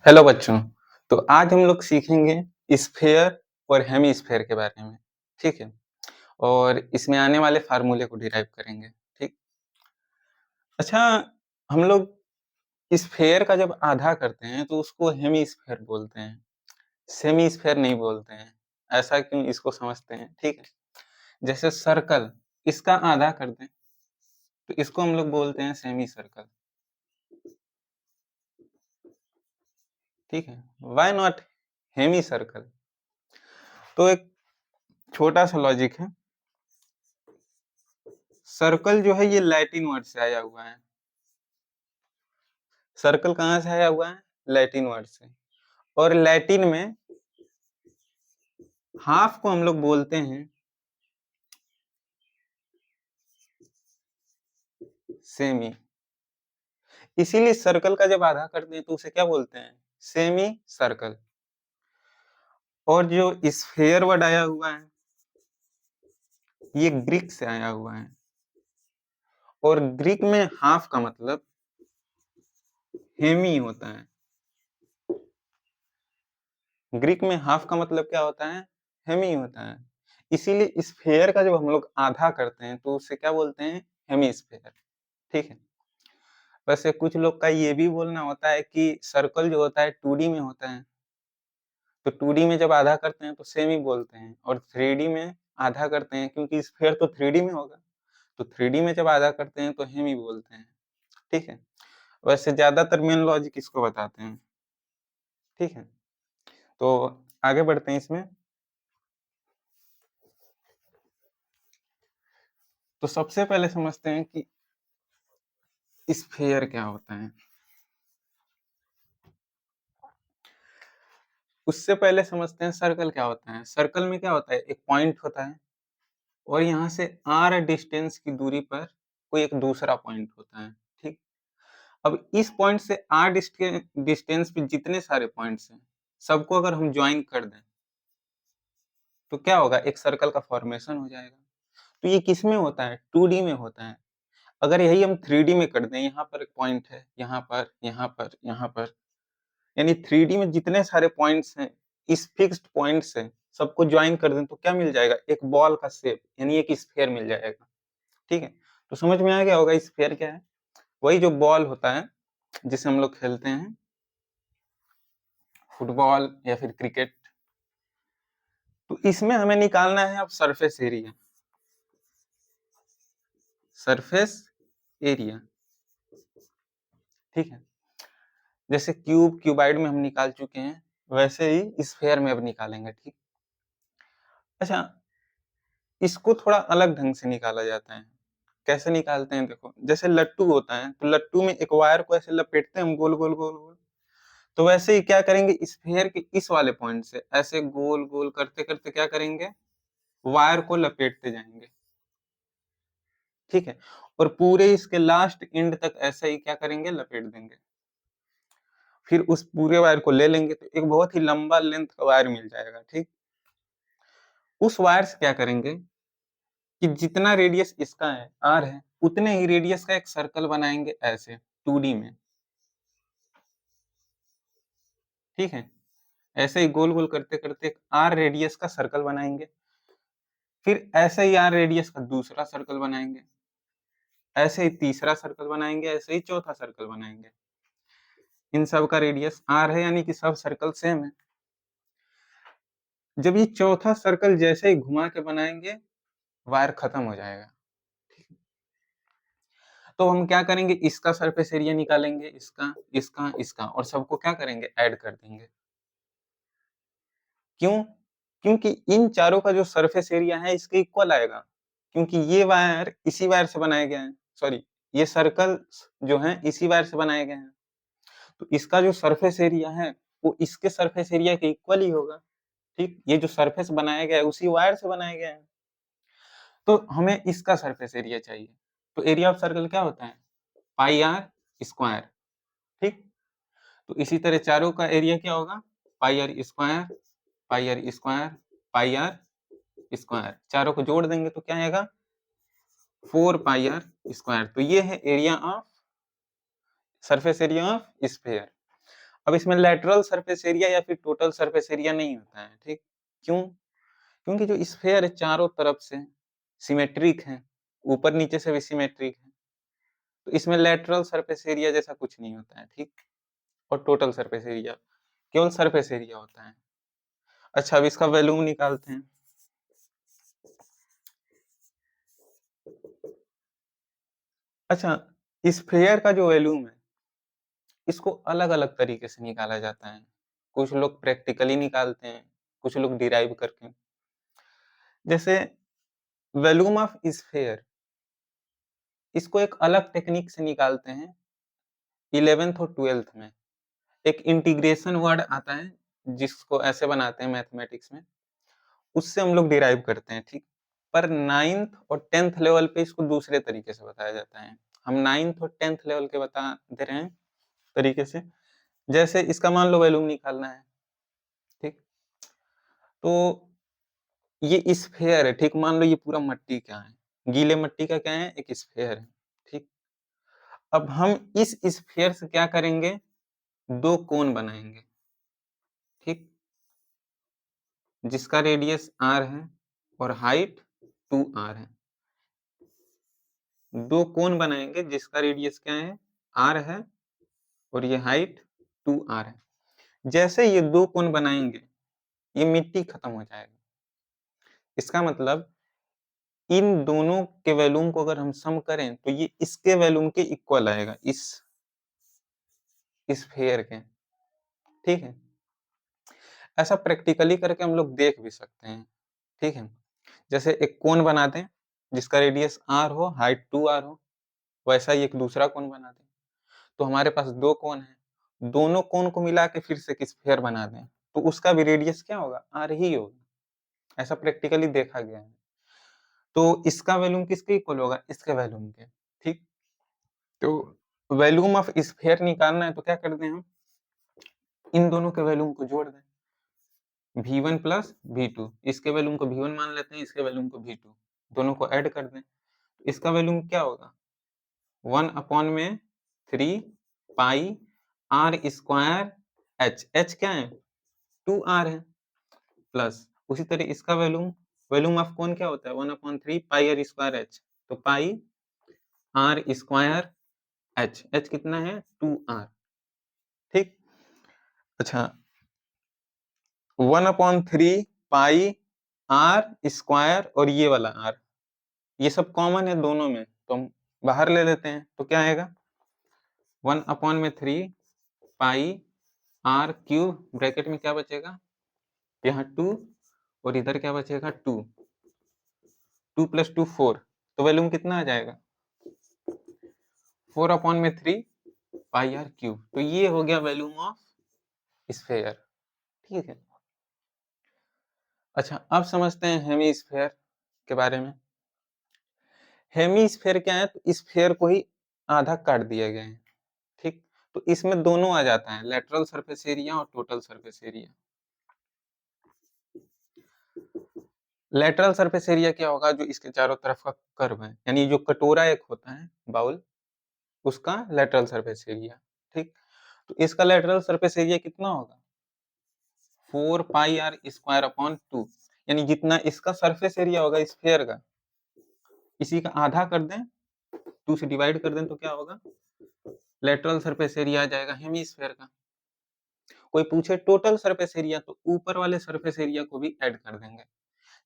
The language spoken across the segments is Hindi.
हेलो बच्चों। तो आज हम लोग सीखेंगे स्फेयर और हेमीस्फेयर के बारे में। ठीक है। और इसमें आने वाले फार्मूले को डिराइव करेंगे। ठीक। अच्छा, हम लोग स्फेयर का जब आधा करते हैं तो उसको हेमीस्फेयर बोलते हैं, सेमीस्फेयर नहीं बोलते हैं। ऐसा क्यों, इसको समझते हैं। ठीक है। जैसे सर्कल, इसका आधा कर दें तो इसको हम लोग बोलते हैं सेमी सर्कल। ठीक है। Why not hemi circle? तो एक छोटा सा लॉजिक है। सर्कल जो है ये लैटिन वर्ड से आया हुआ है। सर्कल कहाँ से आया हुआ है? लैटिन वर्ड से। और लैटिन में हाफ को हम लोग बोलते हैं सेमी। इसीलिए सर्कल का जब आधा करते हैं तो उसे क्या बोलते हैं? Semi circle. और जो स्फेयर वर्ड आया हुआ है ये ग्रीक से आया हुआ है। और ग्रीक में हाफ का मतलब हेमी होता है। ग्रीक में हाफ का मतलब क्या होता है? हेमी होता है। इसीलिए स्फेयर का जब हम लोग आधा करते हैं तो उसे क्या बोलते हैं? Hemisphere. ठीक है। वैसे कुछ लोग का ये भी बोलना होता है कि सर्कल जो होता है 2D में होता है, तो 2D में जब आधा करते हैं तो सेमी बोलते हैं, और 3D में आधा करते हैं क्योंकि स्फीयर तो 3D में होगा, तो 3D में जब आधा करते हैं तो हेमी बोलते हैं। ठीक है। वैसे ज्यादातर मेन लॉजिक इसको बताते हैं। ठीक है। तो आगे बढ़ते हैं इसमें। तो सबसे पहले समझते हैं कि स्फीयर क्या होता है। उससे पहले समझते हैं सर्कल क्या होता है। सर्कल में क्या होता है? एक पॉइंट होता है और यहाँ से r डिस्टेंस की दूरी पर कोई एक दूसरा पॉइंट होता है। ठीक। अब इस पॉइंट से r डिस्टेंस पे जितने सारे पॉइंट्स हैं सबको अगर हम ज्वाइन कर दें तो क्या होगा? एक सर्कल का फॉर्मेशन हो जाएगा। तो ये किस में होता है? 2D में होता है। अगर यही हम 3D में कर दें, यहाँ पर एक पॉइंट है, यहाँ पर, यहाँ पर, यहाँ पर, यानी 3D में जितने सारे पॉइंट्स हैं इस फिक्स्ड पॉइंट से सबको ज्वाइन कर दें तो क्या मिल जाएगा? एक बॉल का शेप, यानी एक स्फीयर मिल जाएगा। ठीक है। तो समझ में आ गया होगा स्फीयर क्या है? वही जो बॉल होता है जिसे हम लोग खेलते हैं, फुटबॉल या फिर क्रिकेट। तो इसमें हमें निकालना है अब सरफेस एरिया। Surface area. ठीक है। जैसे क्यूबाइड में हम निकाल चुके हैं, वैसे ही स्फीयर में अब निकालेंगे। ठीक। अच्छा, इसको थोड़ा अलग ढंग से निकाला जाता है। कैसे निकालते हैं? देखो, जैसे लट्टू होता है तो लट्टू में एक वायर को ऐसे लपेटते हैं हम, गोल गोल गोल गोल। तो वैसे ही क्या करेंगे? स्फीयर के इस वाले पॉइंट से ऐसे गोल गोल करते करते क्या करेंगे? वायर को लपेटते जाएंगे। ठीक है। और पूरे इसके लास्ट एंड तक ऐसा ही क्या करेंगे? लपेट देंगे। फिर उस पूरे वायर को ले लेंगे तो एक बहुत ही लंबा लेंथ का वायर मिल जाएगा। ठीक। उस वायर से क्या करेंगे कि जितना रेडियस इसका है, आर है, उतने ही रेडियस का एक सर्कल बनाएंगे ऐसे 2D में। ठीक है। ऐसे ही गोल गोल करते करते एक आर रेडियस का सर्कल बनाएंगे। फिर ऐसे ही आर रेडियस का दूसरा सर्कल बनाएंगे। ऐसे ही तीसरा सर्कल बनाएंगे। ऐसे ही चौथा सर्कल बनाएंगे। इन सब का रेडियस आर है, यानी कि सब सर्कल सेम है। जब ये चौथा सर्कल जैसे ही घुमा के बनाएंगे, वायर खत्म हो जाएगा। तो हम क्या करेंगे? इसका सरफेस एरिया निकालेंगे, इसका, इसका, इसका, और सबको क्या करेंगे? ऐड कर देंगे। क्यों? क्योंकि इन चारों का जो सरफेस एरिया है इसके इक्वल आएगा, क्योंकि ये वायर इसी वायर से बनाए गए हैं। सॉरी, ये सर्कल जो है इसी वायर से बनाए गए हैं। तो इसका जो सरफेस एरिया है वो इसके सरफेस एरिया के इक्वल ही होगा। ठीक। ये जो सरफेस बनाया गया है उसी वायर से बनाया गया है। तो हमें इसका सरफेस एरिया चाहिए। तो एरिया ऑफ सर्कल क्या होता है? Pi r square. ठीक। तो इसी तरह चारों का एरिया क्या होगा? Pi r square, pi r square, pi r square. चारों को जोड़ देंगे तो क्या आएगा? 4 पाई आर स्क्वायर। तो ये है area of, surface area of sphere. अब इसमें लेटरल सरफेस एरिया या फिर टोटल सरफेस एरिया नहीं होता है, ठीक? क्यों? क्योंकि जो स्फीयर है चारों तरफ से सिमेट्रिक है, ऊपर-नीचे से भी सिमेट्रिक है। तो इसमें लेटरल सरफेस एरिया जैसा कुछ नहीं होता है, ठीक? और टोटल सरफेस एरिया, केवल सरफेस एरिया होता है। अच्छा, अब इसका वॉल्यूम निकालते हैं। अच्छा, स्फीयर का जो वॉल्यूम है, इसको अलग-अलग तरीके से निकाला जाता है। कुछ लोग प्रैक्टिकली निकालते हैं, कुछ लोग डिराइव करके। जैसे वॉल्यूम ऑफ स्फीयर, इसको एक अलग टेक्निक से निकालते हैं 11th और 12th में। एक इंटीग्रेशन वर्ड आता है, जिसको ऐसे बनाते हैं मैथमेटिक्स में, उससे हम लोग डिराइव करते हैं, ठीक? पर 9th और 10th लेवल पे इसको दूसरे तरीके से बताया जाता है। हम 9th और 10th लेवल के बता दे रहे हैं तरीके से। जैसे इसका मान लो वॉल्यूम निकालना है, ठीक? तो ये स्फीयर है, ठीक? मान लो ये पूरा मट्टी का है, गीले मट्टी का क्या है? एक स्फीयर है, ठीक? अब हम इस स्फीयर से क्या करेंगे? 2 कोन बनाएँगे, ठीक? जिसका रेडियस r है और हाइट 2r है। 2 कोन बनाएँगे जिसका रेडियस क्या है? r है और ये हाइट 2r है। जैसे ये 2 कोन बनाएँगे, ये मिट्टी खत्म हो जाएगा। इसका मतलब इन दोनों के वॉल्यूम को अगर हम सम करें तो ये इसके वॉल्यूम के इक्वल आएगा, इस स्फीयर के, ठीक है? ऐसा प्रैक्टिकली करके हम लोग देख भी सकते हैं, ठीक है? जैसे एक कोन बना दें जिसका रेडियस r हो, हाइट 2r हो, वैसा ही एक दूसरा कोन बना दें। तो हमारे पास 2 कोन हैं, दोनों कोन को मिला के फिर से एक स्फीयर बना दें, तो उसका भी रेडियस क्या होगा? r ही होगा। ऐसा प्रैक्टिकली देखा गया है। तो इसका वॉल्यूम किसके इक्वल होगा? इसके वॉल्यूम के, ठीक? तो वॉल्यूम ऑफ स्फीयर निकालना है तो क्या कर दें हम? इन दोनों के वॉल्यूम को जोड़ दें। V1 प्लस V2, इसके वॉल्यूम को V1 मान लेते हैं, इसके वॉल्यूम को V2, दोनों को ऐड कर दें। इसका वॉल्यूम क्या होगा? 1 अपॉन में 3 पाई r स्क्वायर h, h क्या है? 2r है, प्लस उसी तरह इसका वॉल्यूम, वॉल्यूम ऑफ कोन क्या होता है? 1 अपॉन 3 पाई r स्क्वायर h, तो पाई r स्क्वायर h, h कितना है? 2r, ठीक? अच्छा, 1 अपॉन 3 पाई r स्क्वायर और ये वाला r, ये सब कॉमन है दोनों में, तो हम बाहर ले लेते हैं, तो क्या आएगा? 1 अपॉन में 3 पाई r क्यूब, ब्रैकेट में क्या बचेगा? यहाँ 2 और इधर क्या बचेगा? 2, 2 प्लस 2 4, तो वॉल्यूम कितना आ जाएगा? 4 अपॉन में 3 पाई r क्यूब। तो ये हो गया वॉल्यूम ऑफ स्फीयर, ठीक है? अच्छा, अब समझते हैं हेमीस्फीयर के बारे में। हेमीस्फीयर क्या है? तो स्फीयर को ही आधा काट दिया गया है, ठीक? तो इसमें दोनों आ जाता है, लेटरल सरफेस एरिया और total surface area. Lateral surface area क्या होगा? जो इसके चारों तरफ का कर्व है, यानी जो कटोरा एक होता है, बाउल, उसका लेटरल सरफेस एरिया, ठीक? तो इसका लेटरल सरफेस एरिया कितना होगा? 4 पाई r स्क्वायर अपॉन 2, यानी जितना इसका सरफेस एरिया होगा स्फीयर का, इसी का आधा कर दें, 2 से डिवाइड कर दें, तो क्या होगा? लेटरल सरफेस एरिया आ जाएगा हेमीस्फीयर का। कोई पूछे टोटल सरफेस एरिया, तो ऊपर वाले सरफेस एरिया को भी ऐड कर देंगे।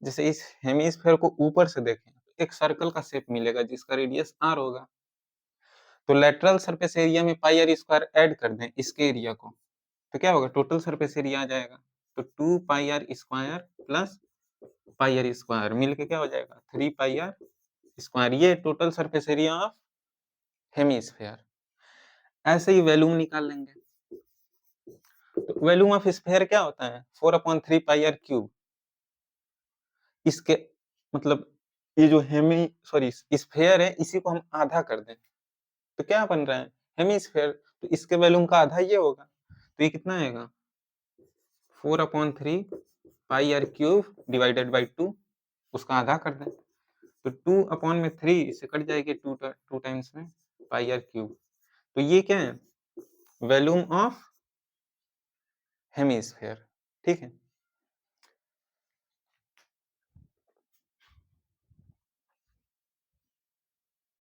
जैसे इस हेमीस्फीयर को ऊपर से देखें, एक सर्कल का शेप मिलेगा जिसका रेडियस r होगा। तो लेटरल सरफेस एरिया में पाई r स्क्वायर ऐड कर दें इसके एरिया को, तो क्या होगा? टोटल सरफेस एरिया आ जाएगा। तो 2 पाई r square plus pi r square मिलके क्या हो जाएगा? 3 पाई r स्क्वायर। ये total surface area of hemisphere. ऐसे ही वॉल्यूम निकाल लेंगे। तो वॉल्यूम ऑफ स्फीयर क्या होता है? 4 अपॉन 3 पाई r क्यूब। इसके मतलब ये जो स्फीयर है, इसी को हम आधा कर दें, तो क्या बन रहा है? हेमीस्फीयर। तो इसके वॉल्यूम का आधा ये होगा, तो ये कितना आएगा? 4 upon 3 pi r cube divided by 2, उसका आधा कर दें, तो 2 अपॉन में 3 इससे कट जाएगी, 2 टाइम्स में पाई r क्यूब। तो ये क्या है? वॉल्यूम ऑफ हेमिस्फेयर, ठीक है?